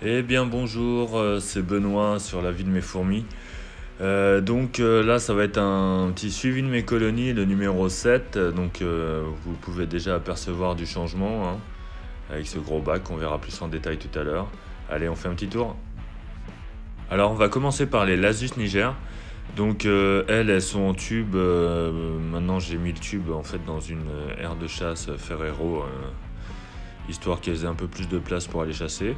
Eh bien bonjour, c'est Benoît sur la vie de mes fourmis. Là ça va être un petit suivi de mes colonies, le numéro 7. Vous pouvez déjà apercevoir du changement hein, avec ce gros bac, on verra plus en détail tout à l'heure. Allez, on fait un petit tour. Alors on va commencer par les Lasus Niger. Elles sont en tube. Maintenant j'ai mis le tube en fait dans une aire de chasse Ferrero, histoire qu'elles aient un peu plus de place pour aller chasser.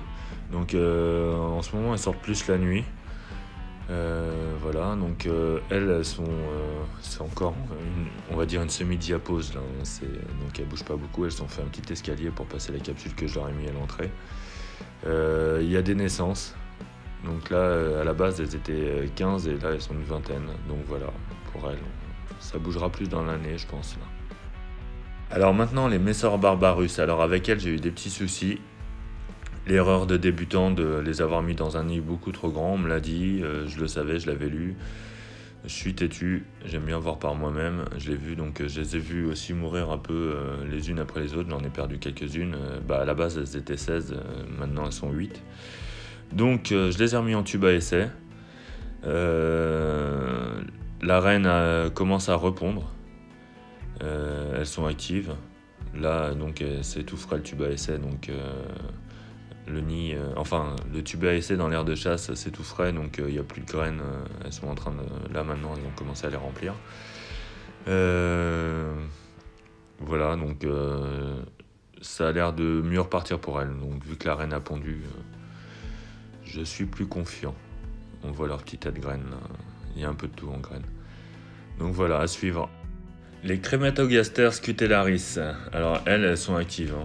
En ce moment elles sortent plus la nuit. Elles sont, c'est encore on va dire une semi-diapose là. Donc elles bougent pas beaucoup, elles ont fait un petit escalier pour passer la capsule que je leur ai mis à l'entrée. Il y a des naissances. Donc là, à la base, elles étaient 15 et là, elles sont une vingtaine. Donc voilà, pour elles, ça bougera plus dans l'année, je pense. Là. Alors maintenant, les Messor Barbarus. Alors avec elles, j'ai eu des petits soucis. L'erreur de débutant de les avoir mis dans un nid beaucoup trop grand, on me l'a dit, je le savais, je l'avais lu. Je suis têtu, j'aime bien voir par moi-même, je l'ai vu, donc je les ai vus aussi mourir un peu les unes après les autres, j'en ai perdu quelques-unes. À la base, elles étaient 16, maintenant elles sont 8. Je les ai remis en tube à essai. La reine commence à répondre. Elles sont actives. Là, c'est tout frais le tube à essai. Le nid, le tube à essai dans l'aire de chasse, c'est tout frais. Il n'y a plus de graines. Elles sont en train de. Là, maintenant, elles ont commencé à les remplir. Ça a l'air de mieux repartir pour elles. Donc, vu que la reine a pondu. Je suis plus confiant. On voit leur petite tête de graines. Il y a un peu de tout en graines. Donc voilà, à suivre. Les Crématogaster scutellaris. Alors elles sont actives.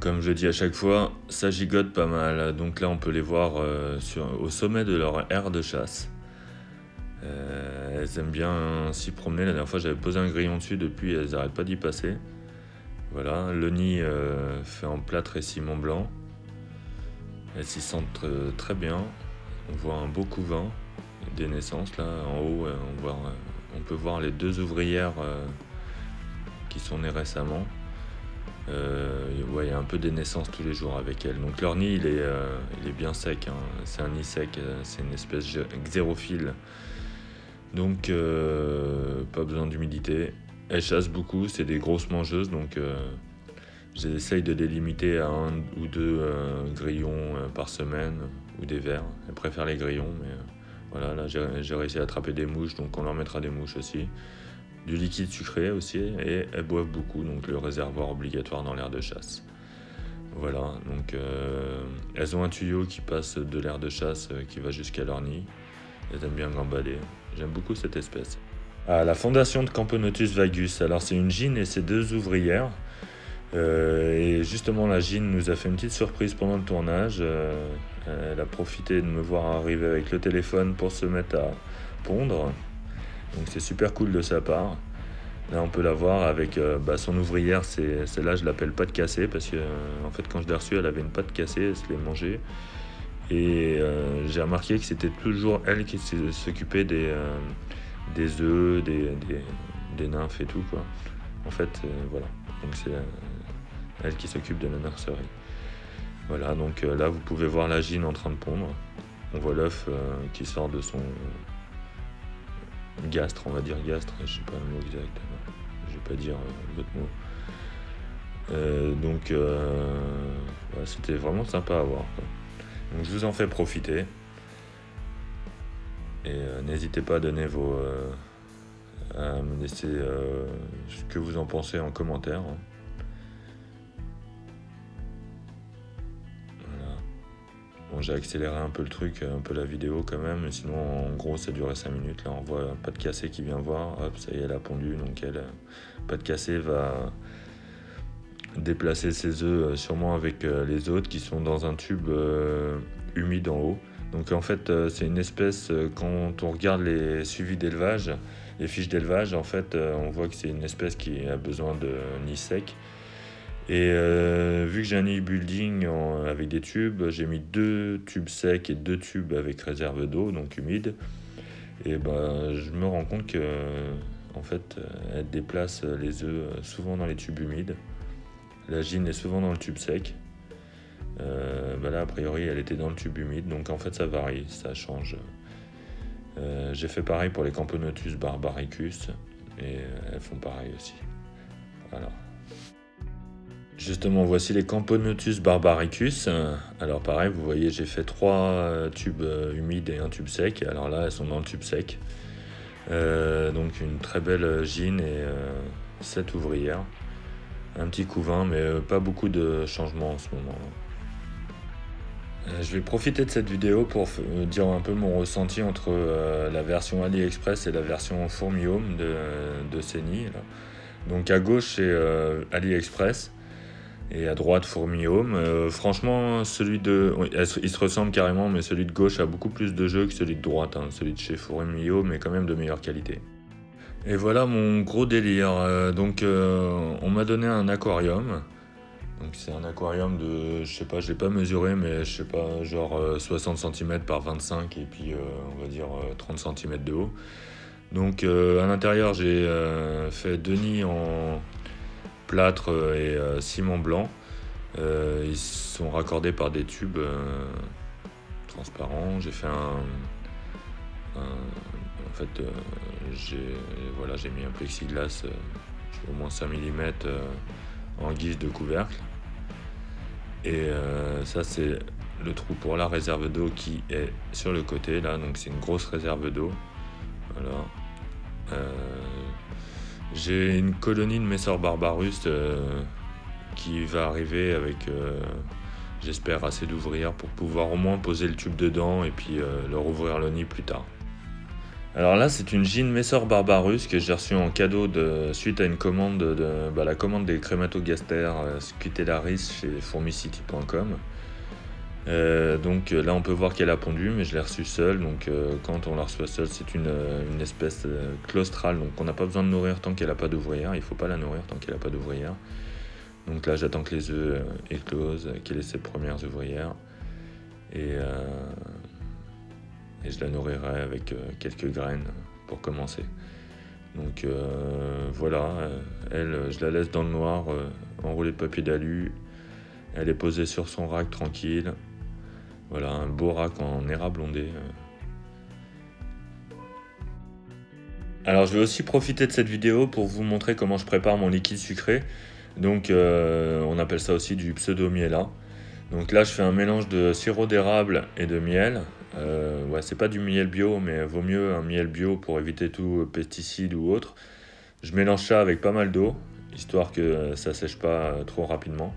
Comme je dis à chaque fois, ça gigote pas mal. Donc là, on peut les voir au sommet de leur aire de chasse. Elles aiment bien s'y promener. La dernière fois, j'avais posé un grillon dessus. Depuis, elles n'arrêtent pas d'y passer. Voilà, le nid fait en plâtre et ciment blanc. Elles s'y sentent très bien. On voit un beau couvain des naissances là en haut. On peut voir les 2 ouvrières qui sont nées récemment. Il y a un peu des naissances tous les jours avec elles. Donc leur nid il est bien sec. Hein. C'est un nid sec. C'est une espèce xérophile. Pas besoin d'humidité. Elles chassent beaucoup. C'est des grosses mangeuses. J'essaye de les limiter à 1 ou 2 grillons par semaine ou des vers. Elles préfèrent les grillons, mais voilà, là j'ai réussi à attraper des mouches, donc on leur mettra des mouches aussi. Du liquide sucré aussi, et elles boivent beaucoup, donc le réservoir obligatoire dans l'aire de chasse. Voilà, elles ont un tuyau qui passe de l'aire de chasse qui va jusqu'à leur nid. Elles aiment bien gambader. J'aime beaucoup cette espèce. La fondation de Camponotus vagus. Alors c'est une gyne et ses 2 ouvrières. Et justement la gyne nous a fait une petite surprise pendant le tournage. Elle a profité de me voir arriver avec le téléphone pour se mettre à pondre. Donc c'est super cool de sa part. Là on peut la voir avec son ouvrière, celle-là je l'appelle pâte cassée parce que en fait quand je l'ai reçue elle avait une pâte cassée, elle se l'est mangée. Et j'ai remarqué que c'était toujours elle qui s'occupait des œufs, des nymphes et tout quoi. En fait voilà. Donc c'est elle qui s'occupe de la nurserie. Voilà, là vous pouvez voir la gyne en train de pondre. On voit l'œuf qui sort de son gastre, on va dire gastre, je sais pas le mot exact, je vais pas dire l'autre mot. C'était vraiment sympa à voir. Quoi. Donc je vous en fais profiter. Et n'hésitez pas à donner à me laisser ce que vous en pensez en commentaire. Hein. J'ai accéléré un peu le truc, un peu la vidéo quand même, mais sinon en gros ça durait 5 minutes. Là on voit Pâte Cassée qui vient voir, hop, ça y est, elle a pondu, donc Pâte Cassée va déplacer ses œufs sûrement avec les autres qui sont dans un tube humide en haut. Donc en fait c'est une espèce, quand on regarde les suivis d'élevage, les fiches d'élevage, en fait on voit que c'est une espèce qui a besoin de nid sec. Et vu que j'ai un nid building avec des tubes, j'ai mis 2 tubes secs et 2 tubes avec réserve d'eau, donc humide. Et je me rends compte que en fait, elle déplace les œufs souvent dans les tubes humides. La gyne est souvent dans le tube sec. Là, a priori, elle était dans le tube humide, donc en fait, ça varie, ça change. J'ai fait pareil pour les Camponotus barbaricus, et elles font pareil aussi. Voilà. Justement, voici les Camponotus barbaricus. Alors pareil, vous voyez, j'ai fait 3 tubes humides et un tube sec. Alors là, elles sont dans le tube sec. Donc une très belle gyne et 7 ouvrières. Un petit couvain, mais pas beaucoup de changements en ce moment. Je vais profiter de cette vidéo pour dire un peu mon ressenti entre la version AliExpress et la version Fourmi-Home de Seni. Donc à gauche, c'est AliExpress. Et à droite, Fourmi-Home. Franchement, il se ressemble carrément, mais celui de gauche a beaucoup plus de jeux que celui de droite. Celui de chez Fourmi-Home est quand même de meilleure qualité. Et voilà mon gros délire. On m'a donné un aquarium. Donc c'est un aquarium de, je sais pas, je l'ai pas mesuré, mais je sais pas, genre 60 cm par 25 et puis on va dire 30 cm de haut. Donc à l'intérieur, j'ai fait 2 nids en plâtre et ciment blanc. Ils sont raccordés par des tubes transparents. J'ai fait j'ai mis un plexiglas au moins 5 mm en guise de couvercle. Et ça, c'est le trou pour la réserve d'eau qui est sur le côté là, donc c'est une grosse réserve d'eau. Voilà. J'ai une colonie de Messor barbarus qui va arriver avec, j'espère, assez d'ouvrières pour pouvoir au moins poser le tube dedans et puis leur ouvrir le nid plus tard. Alors là, c'est une gyne Messor barbarus que j'ai reçue en cadeau suite à une commande la commande des crématogastères scutellaris chez fourmicity.com. Donc là, on peut voir qu'elle a pondu, mais je l'ai reçue seule. Donc quand on la reçoit seule, c'est une espèce claustrale. Donc on n'a pas besoin de nourrir tant qu'elle n'a pas d'ouvrière. Il ne faut pas la nourrir tant qu'elle n'a pas d'ouvrière. Donc là, j'attends que les œufs éclosent, qu'elle ait ses premières ouvrières. Et je la nourrirai avec quelques graines pour commencer. Donc voilà, elle, je la laisse dans le noir, enroulée de papier d'alu. Elle est posée sur son rack tranquille. Voilà, un beau rack en érable ondé. Alors je vais aussi profiter de cette vidéo pour vous montrer comment je prépare mon liquide sucré. Donc on appelle ça aussi du pseudo-miela. Donc là, je fais un mélange de sirop d'érable et de miel. C'est pas du miel bio, mais vaut mieux un miel bio pour éviter tout pesticide ou autre. Je mélange ça avec pas mal d'eau, histoire que ça sèche pas trop rapidement.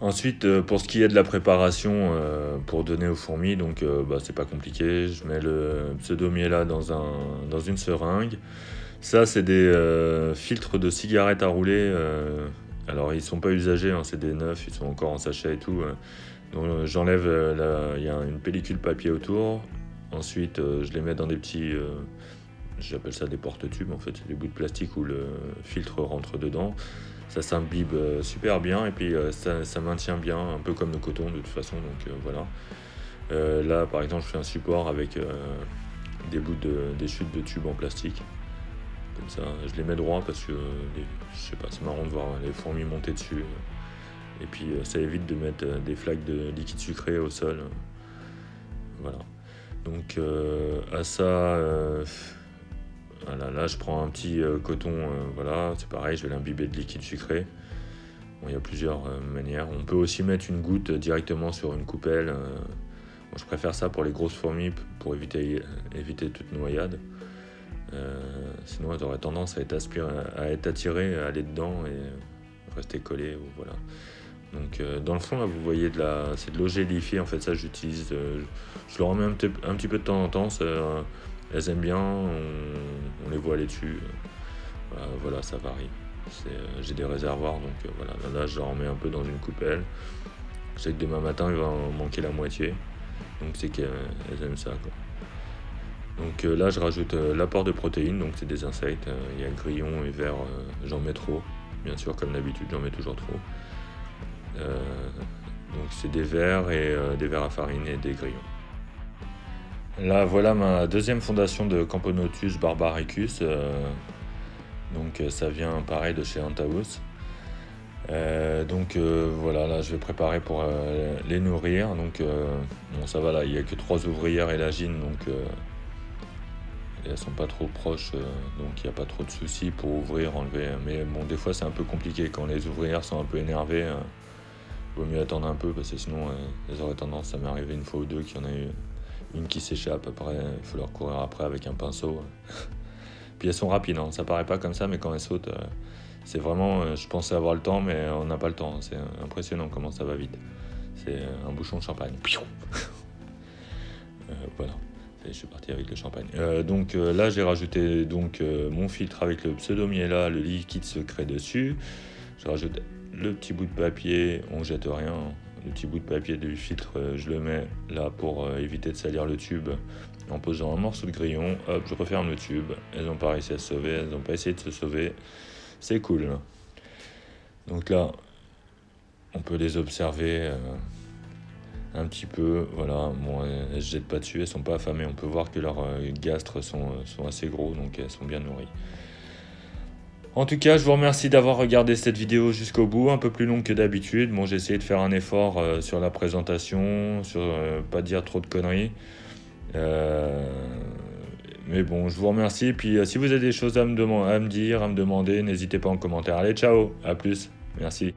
Ensuite, pour ce qui est de la préparation pour donner aux fourmis, donc c'est pas compliqué. Je mets le pseudo-miela dans une seringue. Ça, c'est des filtres de cigarettes à rouler. Alors, ils sont pas usagés, c'est des neufs, ils sont encore en sachet et tout. Donc, j'enlève, il y a une pellicule papier autour. Ensuite, je les mets dans des petits, j'appelle ça des porte-tubes en fait, c'est des bouts de plastique où le filtre rentre dedans. Ça s'imbibe super bien et puis ça maintient bien, un peu comme le coton de toute façon. Donc voilà. Là, par exemple, je fais un support avec des chutes de tubes en plastique. Comme ça, je les mets droit parce que je sais pas, c'est marrant de voir les fourmis monter dessus. Et puis ça évite de mettre des flaques de liquide sucré au sol. Voilà. Donc à ça, voilà, là je prends un petit coton, voilà, c'est pareil, je vais l'imbiber de liquide sucré. Bon, il y a plusieurs manières. On peut aussi mettre une goutte directement sur une coupelle. Moi, je préfère ça pour les grosses fourmis pour éviter toute noyade. Sinon, elles auraient tendance à être attirées, à aller dedans et rester collées. Voilà. Donc, dans le fond, là, vous voyez c'est de l'eau gélifiée. En fait, ça, j'utilise. Je le remets un petit peu de temps en temps. Elles aiment bien. On les voit aller dessus. Voilà, ça varie. J'ai des réservoirs, donc voilà. Là, je remets un peu dans une coupelle. Je sais que demain matin, il va en manquer la moitié. Donc, c'est qu'elles aiment ça, quoi. Donc là, je rajoute l'apport de protéines, donc c'est des insectes. Il y a grillons et vers, j'en mets trop. Bien sûr, comme d'habitude, j'en mets toujours trop. Donc c'est des vers et des vers à farine et des grillons. Là, voilà ma deuxième fondation de Camponotus barbaricus. Donc ça vient pareil de chez Antaus. Voilà, là je vais préparer pour les nourrir. Donc bon, ça va là, il n'y a que 3 ouvrières et la gine, donc elles sont pas trop proches, donc il n'y a pas trop de soucis pour ouvrir, enlever. Mais bon, des fois c'est un peu compliqué quand les ouvrières sont un peu énervées. Vaut mieux attendre un peu parce que sinon elles auraient tendance, ça m'est arrivé une fois ou deux qu'il y en a eu une qui s'échappe, après il faut leur courir après avec un pinceau. Puis elles sont rapides, hein. Ça paraît pas comme ça, mais quand elles sautent, c'est vraiment, je pensais avoir le temps, mais on n'a pas le temps. C'est impressionnant comment ça va vite. C'est un bouchon de champagne. Voilà, et je suis parti avec le champagne. Là, j'ai rajouté mon filtre avec le pseudomiella, le liquide secret dessus. Je rajoute le petit bout de papier, on jette rien. Le petit bout de papier du filtre, je le mets là pour éviter de salir le tube en posant un morceau de grillon. Hop, je referme le tube. Elles n'ont pas réussi à se sauver, elles n'ont pas essayé de se sauver. C'est cool. Donc là, on peut les observer un petit peu. Voilà, bon, elles ne se jettent pas dessus, elles ne sont pas affamées. On peut voir que leurs gastres sont assez gros, donc elles sont bien nourries. En tout cas, je vous remercie d'avoir regardé cette vidéo jusqu'au bout, un peu plus longue que d'habitude. Bon, j'ai essayé de faire un effort sur la présentation, sur pas dire trop de conneries. Mais bon, je vous remercie. Et puis, si vous avez des choses à me dire, à me demander, n'hésitez pas en commentaire. Allez, ciao, à plus. Merci.